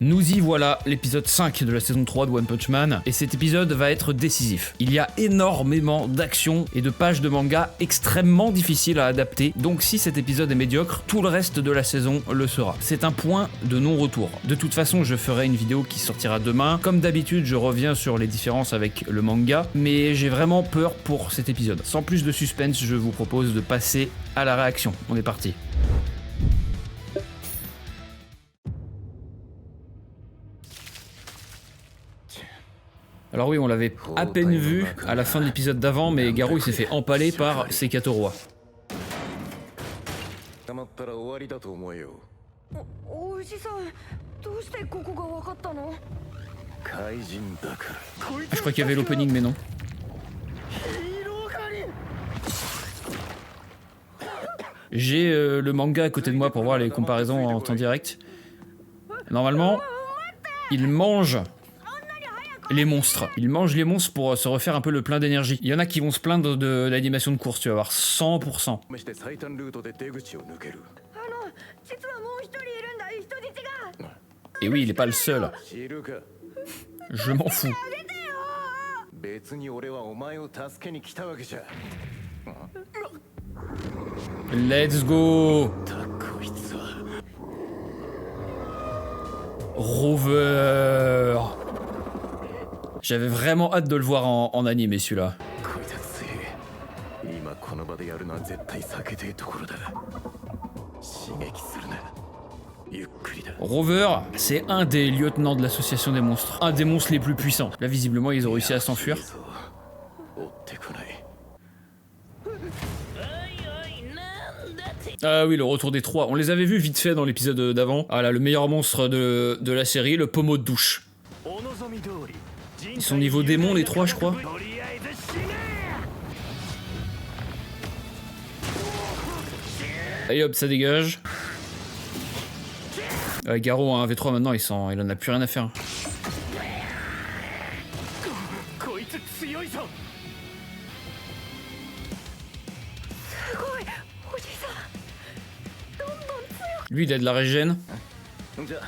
Nous y voilà, l'épisode 5 de la saison 3 de One Punch Man, et cet épisode va être décisif. Il y a énormément d'actions et de pages de manga extrêmement difficiles à adapter, donc si cet épisode est médiocre, tout le reste de la saison le sera. C'est un point de non-retour. De toute façon, je ferai une vidéo qui sortira demain. Comme d'habitude, je reviens sur les différences avec le manga, mais j'ai vraiment peur pour cet épisode. Sans plus de suspense, je vous propose de passer à la réaction. On est parti. Alors oui, on l'avait à peine vu à la fin de l'épisode d'avant, mais Garou il s'est fait empaler par Sekato Roi. おじさんどうしてここが分かったの Ah, je crois qu'il y avait l'opening, mais non. J'ai le manga à côté de moi pour voir les comparaisons en temps direct. Normalement, il mange les monstres. Il mange les monstres pour se refaire un peu le plein d'énergie. Il y en a qui vont se plaindre de l'animation de course, tu vas voir, 100%. 実はもう一人いるんだ人質が Et oui, il est pas le seul. Je m'en fous. 別に俺はお前を助けに来たわけじゃ。 Let's go. こいつは Rover. J'avais vraiment hâte de le voir en animé celui-là. こいつ強い。今この場でやるのは絶対避けていいところだ。刺激するな。ゆっくりだ。 Rover, c'est un des lieutenants de l'association des monstres. Un des monstres les plus puissants. Là, visiblement, ils ont réussi à s'enfuir. 追ってこない。 Ah oui, le retour des trois. On les avait vus vite fait dans l'épisode d'avant. Ah là, le meilleur monstre de la série, le pommeau de douche. Ils sont niveau démon les trois, je crois. Allez hop, ça dégage. Garou a un V3 maintenant, il en a plus rien à faire. こいつ強いぞ。 すごいおじさんどんどん強く Lui, il a de la régène. じゃあ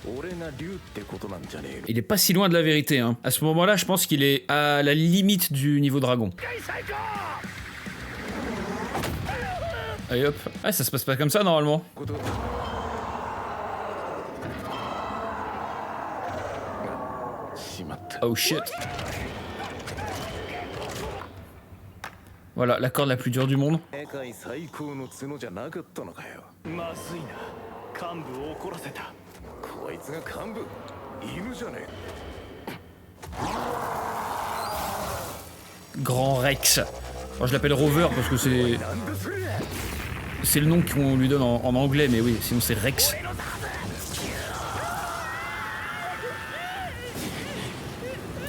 俺が竜ってことなんじゃねえの。 Il est pas si loin de la vérité, hein. À ce moment-là, je pense qu'il est à la limite du niveau dragon. Allez hop. Ah, ça se passe pas comme ça normalement. しまった。 Oh shit. Voilà, la corde la plus dure du monde. 世界最高の角じゃなかったのかよ。まずいな。幹部を怒らせた。こいつが幹部。犬じゃねえ。 Grand Rex. Alors, je l'appelle Rover parce que c'est le nom qu'on lui donne en anglais, mais oui, sinon c'est Rex.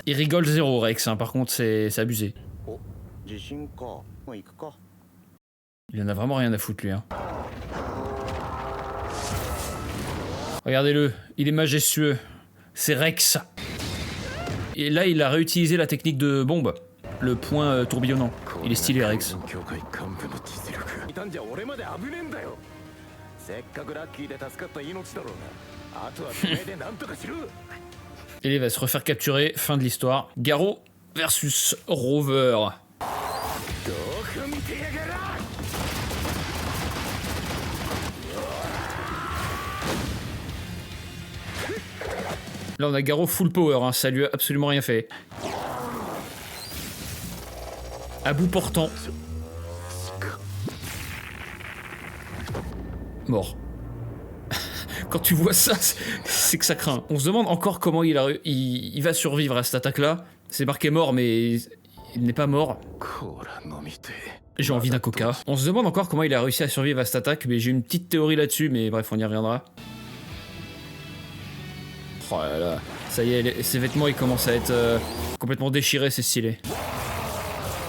Il rigole zéro, Rex, hein. Par contre, c'est abusé. 地震か。もう行くか。 Il en a vraiment rien à foutre, lui, hein. Regardez-le, il est majestueux. C'est Rex. Et là, il a réutilisé la technique de bombe. Le point tourbillonnant. Il est stylé, Rex. 協会幹部の実力。いたんじゃ俺まで危ねえんだよ。せっかくラッキーで助かった命だろうが。あとはてめえでなんとかしろ。 Et il va se refaire capturer. Fin de l'histoire. Garou versus Rover. どこ見てやがら。 Là, on a Garou full power, hein. Ça lui a absolument rien fait. À bout portant. Mort. Quand tu vois ça, c'est que ça craint. On se demande encore comment il va survivre à cette attaque-là. C'est marqué mort, mais il n'est pas mort. コーラ飲みてえ。 J'ai envie d'un coca. On se demande encore comment il a réussi à survivre à cette attaque, mais j'ai une petite théorie là-dessus, mais bref, on y reviendra. Oh là là, ça y est, ses vêtements ils commencent à être complètement déchirés, c'est stylé.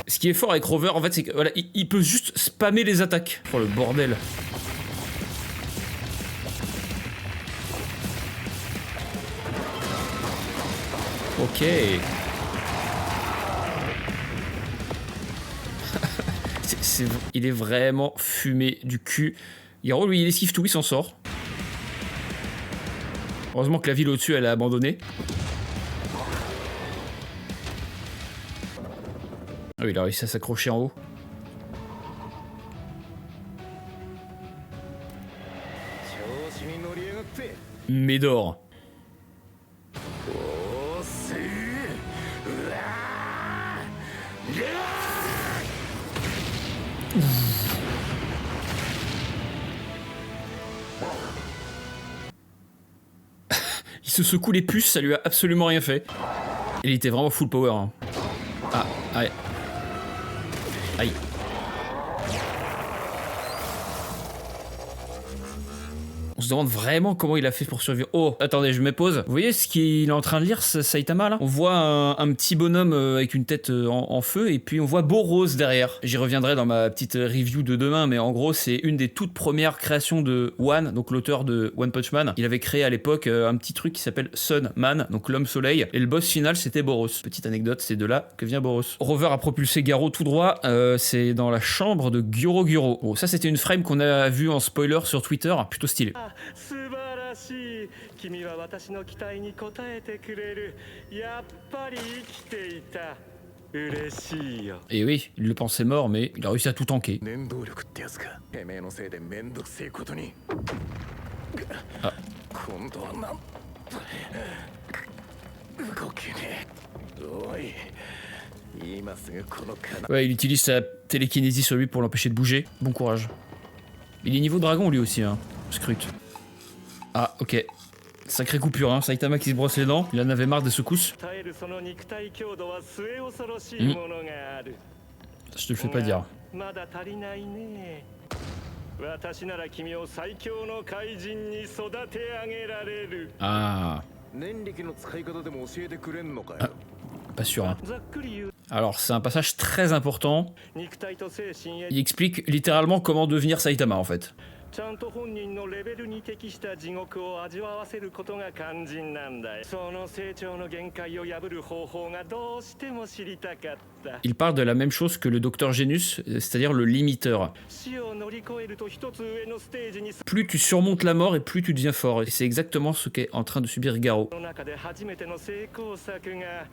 Ce qui est fort avec Rover, en fait, c'est que voilà, il peut juste spammer les attaques. Oh le bordel. Ok. Il est vraiment fumé du cul. Garou, lui, il esquive tout, il s'en sort. Heureusement que la ville au-dessus, elle a abandonné. Ah oui, il a réussi à s'accrocher en haut. Médor. Il se secoue les puces, ça lui a absolument rien fait. Il était vraiment full power. Hein. Ah, aïe. Aïe. On se demande vraiment comment il a fait pour survivre. Oh, attendez, je me pose. Vous voyez ce qu'il est en train de lire, Saitama, là? On voit un petit bonhomme avec une tête en feu, et puis on voit Boros derrière. J'y reviendrai dans ma petite review de demain, mais en gros, c'est une des toutes premières créations de One, donc l'auteur de One Punch Man. Il avait créé à l'époque un petit truc qui s'appelle Sun Man, donc l'homme soleil, et le boss final, c'était Boros. Petite anecdote, c'est de là que vient Boros. Rover a propulsé Garo tout droit, c'est dans la chambre de Gyoro Gyoro. Bon, ça, c'était une frame qu'on a vue en spoiler sur Twitter, plutôt stylé. 素晴らしい君は私の期待に応えてくれるやっぱり生きていた嬉しいよ Et oui, il le pensait mort, mais il a réussi à tout tanker. 念動力ってやつかてめえのせいでめんどくせえことにあ今度はなん動けねえおい今すぐこの金 Ouais, il utilise sa télékinésie sur lui pour l'empêcher de bouger. Bon courage. Il est niveau dragon lui aussi, hein. Scrute. Ah, ok. Sacrée coupure, hein. Saitama qui se brosse les dents. Il en avait marre des secousses. 耐えるその肉体強度は末恐ろしいものがある Je te le fais pas dire. まだ足りないね私なら君を最強の怪人に育て上げられる Ah, 念力の使い方でも教えてくれんのかよ pas sûr, hein. ざっくり言う Alors, c'est un passage très important. 肉体と精神へ Il explique littéralement comment devenir Saitama, en fait. ちゃんと本人のレベルに適した地獄を味わわせることが肝心なんだよその成長の限界を破る方法がどうしても知りたかった Il parle de la même chose que le docteur Genus, c'est-à-dire le limiteur. 死を乗り越えると一つ上のステージに Plus tu surmontes la mort et plus tu deviens fort. Et c'est exactement ce qu'est en train de subir Garo. その中で初めての成功作が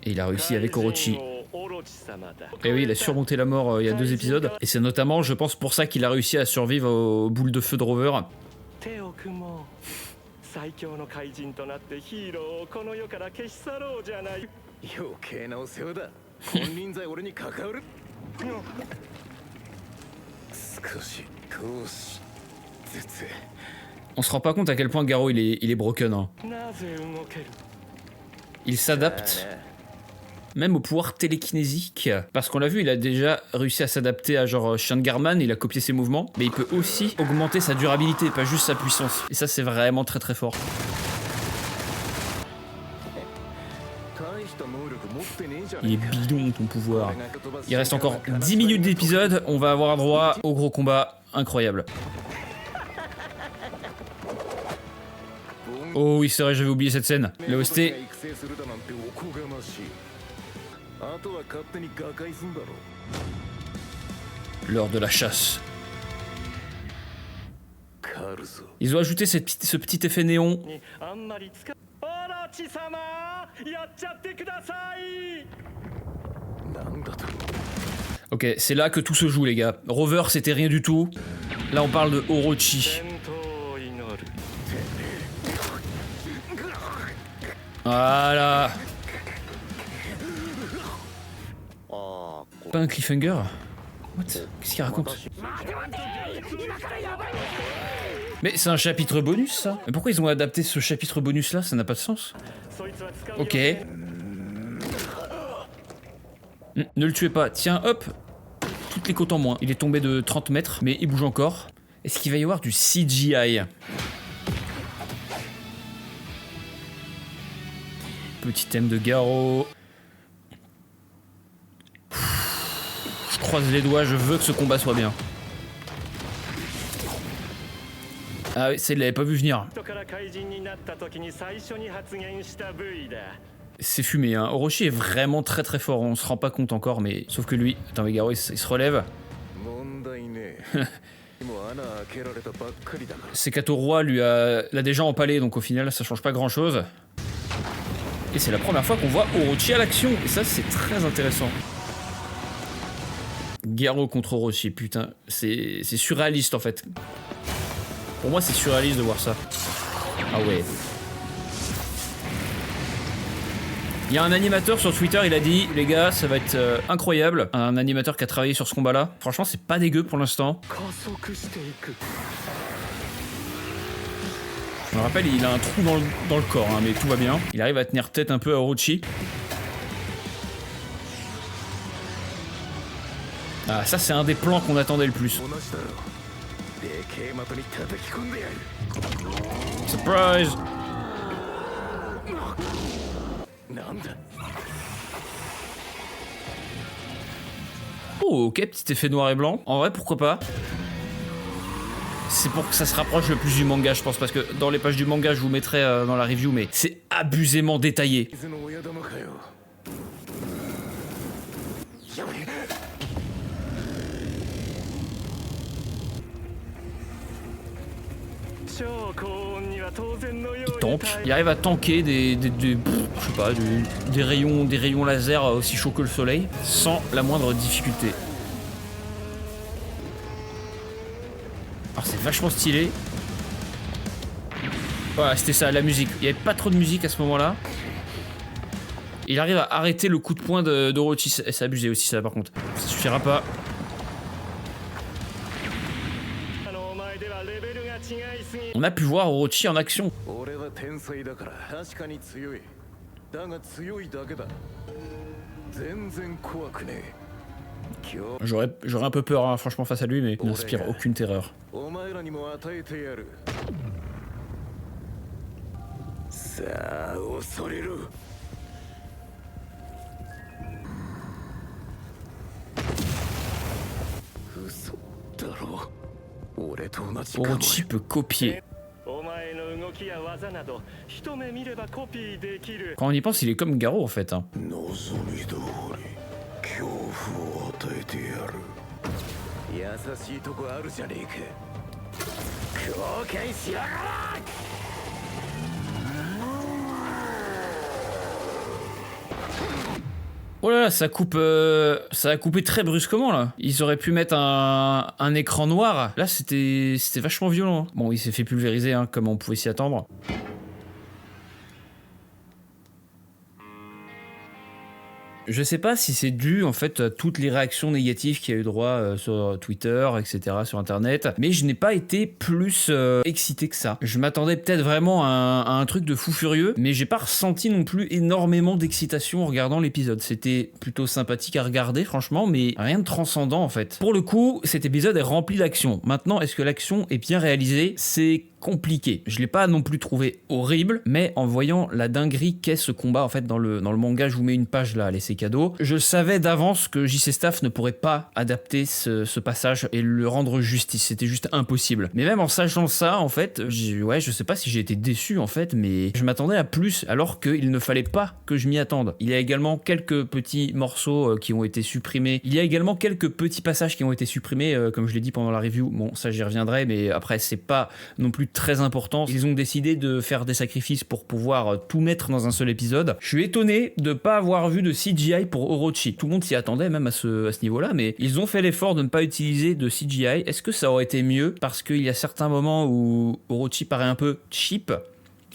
Et il a réussi avec Orochi. 怪人王オロチ様だ Et oui, il a surmonté la mort il y a 2 épisodes. Et c'est notamment, je pense, pour ça qu'il a réussi à survivre aux boules de feu de Rover. 手を組もう最強の怪人となってヒーローをこの世から消し去ろうじゃない余計なお世話だ金輪際俺に関わる少しずつ On se rend pas compte à quel point Garo il est broken. Hein. なぜ動ける Il s'adapte même au pouvoir télékinésique. Parce qu'on l'a vu, il a déjà réussi à s'adapter à genre Shangarman, il a copié ses mouvements. Mais il peut aussi augmenter sa durabilité, pas juste sa puissance. Et ça, c'est vraiment très très fort. 大した能力持ってねえじゃ Il ね est えか bidon ton pouvoir. 俺が飛ばす Il reste encore 10 minutes d'épisode, on va avoir droit au gros combat incroyable. Oh oui, c'est vrai, j'avais oublié cette scène. Le OST, 育成するだなんておこがましいあとは勝手に瓦解すんだろ l'heure de la chasse. 狩るぞ Ils ont ajouté ce petit effet néon. にあんまり使うオロチ様やっちゃってくださいなんだと Ok, c'est là que tout se joue les gars. Rover c'était rien du tout. Là on parle de Orochi. 戦闘を祈る Voilà. ああ Pas un cliffhanger? What? Qu'est-ce qu'il raconte? Mais c'est un chapitre bonus ça? Mais pourquoi ils ont adapté ce chapitre bonus là? Ça n'a pas de sens. そいつは使うよ Ok. Ne le tuez pas. Tiens, hop. Toutes les côtes en moins. Il est tombé de 30 mètres, mais il bouge encore. Est-ce qu'il va y avoir du CGI? Petit thème de Garo. Je croise les doigts, je veux que ce combat soit bien. Ah oui, ça il l'avait pas vu venir. 人から怪人になった時に最初に発言した部位だ C'est fumé, hein. Orochi est vraiment très très fort, on se rend pas compte encore, mais... Sauf que lui... Attends, mais Garo il se relève. 問題ねえもう穴開けられたばっかりだから Sekato Roi l'a déjà empalé, donc au final ça change pas grand chose. Et c'est la première fois qu'on voit Orochi à l'action, et ça c'est très intéressant. Garo contre Orochi, putain, c'est surréaliste en fait. Pour moi c'est surréaliste de voir ça. Ah ouais. Il y a un animateur sur Twitter, il a dit les gars ça va être incroyable. Un animateur qui a travaillé sur ce combat là. Franchement c'est pas dégueu pour l'instant. 加速していく Je me rappelle il a un trou dans le corps hein, mais tout va bien. Il arrive à tenir tête un peu à Orochi. Ah ça c'est un des plans qu'on attendait le plus. 同じだろでけえ的に叩き込んでやる Surprise. なんだ Oh ok, petit effet noir et blanc. En vrai pourquoi pas. C'est pour que ça se rapproche le plus du manga je pense, parce que dans les pages du manga je vous mettrai dans la review, mais c'est abusément détaillé. 水の親玉かよやべえ 超高温には当然のように Tank. Il arrive à tanker je sais pas, des rayons laser aussi chauds que le soleil, sans la moindre difficulté. Alors c'est vachement stylé. Voilà, c'était ça, la musique. Il n'y avait pas trop de musique à ce moment-là. Il arrive à arrêter le coup de poing d'Orochi. C'est abusé aussi ça par contre. Ça suffira pas. あのお前ではレベルが違いすぎ On a pu voir Orochi en action. 俺は天才だから確かに強いだが強いだけだ全然怖くねえ今日 J'aurais un peu peur hein, franchement face à lui, mais il n'inspire aucune terreur. お前らにも与えてやるさあ恐れろ嘘だろ俺と同じかも Orochi peut copier. お前の動きや技など一目見ればコピーできる Quand on y pense, il est comme Garo en fait. Hein. 望み通り恐怖を与えてやる優しいとこあるじゃねえか後悔しやがら Oh là là, ça a coupé très brusquement là. Ils auraient pu mettre un écran noir. Là, c'était vachement violent. Bon, il s'est fait pulvériser, hein, comme on pouvait s'y attendre. Je sais pas si c'est dû en fait à toutes les réactions négatives qu'il y a eu droit sur Twitter, etc., sur Internet, mais je n'ai pas été plus excité que ça. Je m'attendais peut-être vraiment à un truc de fou furieux, mais j'ai pas ressenti non plus énormément d'excitation en regardant l'épisode. C'était plutôt sympathique à regarder, franchement, mais rien de transcendant en fait. Pour le coup, cet épisode est rempli d'action. Maintenant, est-ce que l'action est bien réalisée? C'est compliqué. Je l'ai pas non plus trouvé horrible, mais en voyant la dinguerie qu'est ce combat en fait dans le manga, je vous mets une page là, laissez cadeau. Je savais d'avance que JC Staff ne pourrait pas adapter ce passage et le rendre justice, c'était juste impossible. Mais même en sachant ça, en fait, je sais pas si j'ai été déçu en fait, mais je m'attendais à plus alors qu'il ne fallait pas que je m'y attende. Il y a également quelques petits morceaux qui ont été supprimés. Il y a également quelques petits passages qui ont été supprimés, comme je l'ai dit pendant la review. Bon, ça j'y reviendrai, mais après c'est pas non plus très important. Ils ont décidé de faire des sacrifices pour pouvoir tout mettre dans un seul épisode. Je suis étonné de pas avoir vu de CGI pour Orochi. Tout le monde s'y attendait même à ce niveau-là, mais ils ont fait l'effort de ne pas utiliser de CGI. Est-ce que ça aurait été mieux? Parce qu'il y a certains moments où Orochi paraît un peu cheap.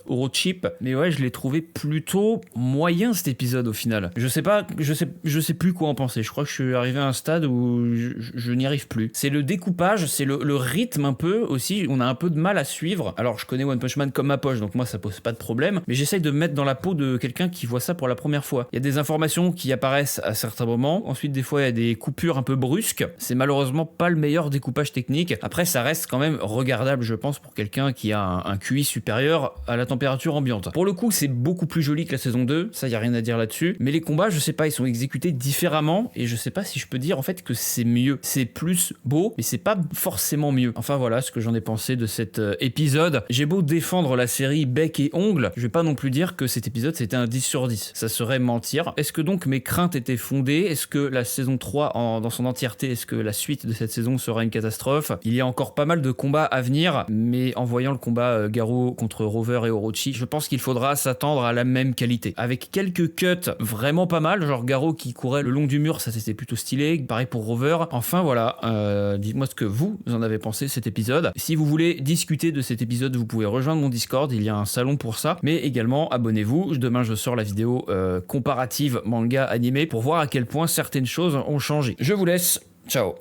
Orochi, mais ouais, je l'ai trouvé plutôt moyen cet épisode au final. Je sais plus quoi en penser. Je crois que je suis arrivé à un stade où je n'y arrive plus. C'est le découpage, c'est le rythme un peu aussi. On a un peu de mal à suivre. Alors, je connais One Punch Man comme ma poche, donc moi ça pose pas de problème. Mais j'essaye de me mettre dans la peau de quelqu'un qui voit ça pour la première fois. Il y a des informations qui apparaissent à certains moments. Ensuite, des fois, il y a des coupures un peu brusques. C'est malheureusement pas le meilleur découpage technique. Après, ça reste quand même regardable, je pense, pour quelqu'un qui a un QI supérieur à la température température ambiante. Pour le coup, c'est beaucoup plus joli que la saison 2, ça y a rien à dire là-dessus, mais les combats, je sais pas, ils sont exécutés différemment, et je sais pas si je peux dire en fait que c'est mieux. C'est plus beau, mais c'est pas forcément mieux. Enfin voilà ce que j'en ai pensé de cet épisode. J'ai beau défendre la série bec et ongles, je vais pas non plus dire que cet épisode c'était un 10 sur 10. Ça serait mentir. Est-ce que donc mes craintes étaient fondées? Est-ce que la saison 3 dans son entièreté, est-ce que la suite de cette saison sera une catastrophe? Il y a encore pas mal de combats à venir, mais en voyant le combat Garou contre Rover et Orochi, je pense qu'il faudra s'attendre à la même qualité. Avec quelques cuts vraiment pas mal, genre Garou qui courait le long du mur, ça c'était plutôt stylé. Pareil pour Rover. Enfin voilà, dites-moi ce que vous en avez pensé de cet épisode. Si vous voulez discuter de cet épisode, vous pouvez rejoindre mon Discord, il y a un salon pour ça, mais également abonnez-vous. Demain je sors la vidéo comparative manga animé pour voir à quel point certaines choses ont changé. Je vous laisse, ciao.